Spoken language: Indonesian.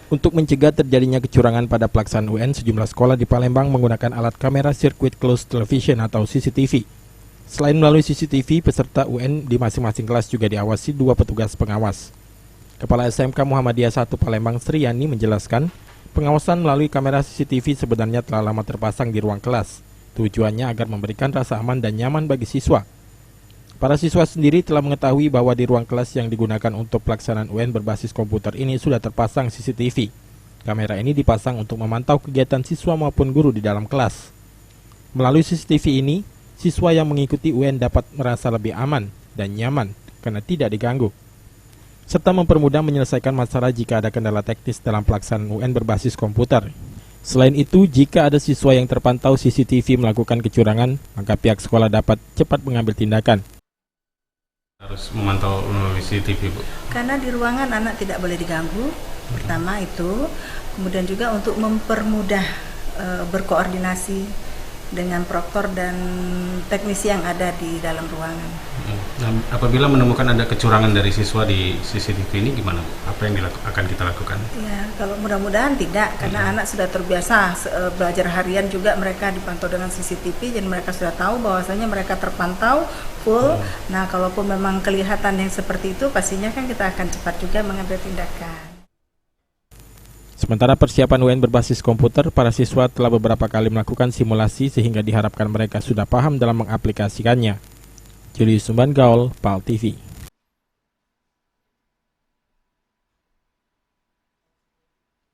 Untuk mencegah terjadinya kecurangan pada pelaksanaan UN, sejumlah sekolah di Palembang menggunakan alat kamera Circuit Closed Television atau CCTV. Selain melalui CCTV, peserta UN di masing-masing kelas juga diawasi 2 petugas pengawas. Kepala SMK Muhammadiyah 1 Palembang Sri Yani menjelaskan, pengawasan melalui kamera CCTV sebenarnya telah lama terpasang di ruang kelas. Tujuannya agar memberikan rasa aman dan nyaman bagi siswa. Para siswa sendiri telah mengetahui bahwa di ruang kelas yang digunakan untuk pelaksanaan UN berbasis komputer ini sudah terpasang CCTV. Kamera ini dipasang untuk memantau kegiatan siswa maupun guru di dalam kelas. Melalui CCTV ini, siswa yang mengikuti UN dapat merasa lebih aman dan nyaman karena tidak diganggu, serta mempermudah menyelesaikan masalah jika ada kendala teknis dalam pelaksanaan UN berbasis komputer. Selain itu, jika ada siswa yang terpantau CCTV melakukan kecurangan, maka pihak sekolah dapat cepat mengambil tindakan. Harus memantau melalui CCTV, Bu? Karena di ruangan anak tidak boleh diganggu, pertama itu. Kemudian juga untuk mempermudah berkoordinasi dengan proktor dan teknisi yang ada di dalam ruangan. Nah, apabila menemukan ada kecurangan dari siswa di CCTV ini gimana, Bu? Apa yang akan kita lakukan? Ya, kalau mudah-mudahan tidak, karena anak sudah terbiasa belajar harian juga mereka dipantau dengan CCTV, jadi mereka sudah tahu bahwasanya mereka terpantau full. Nah, kalaupun memang kelihatan yang seperti itu, pastinya kan kita akan cepat juga mengambil tindakan. Sementara persiapan UN berbasis komputer, para siswa telah beberapa kali melakukan simulasi sehingga diharapkan mereka sudah paham dalam mengaplikasikannya. Julius Sumban Gaul, PAL TV.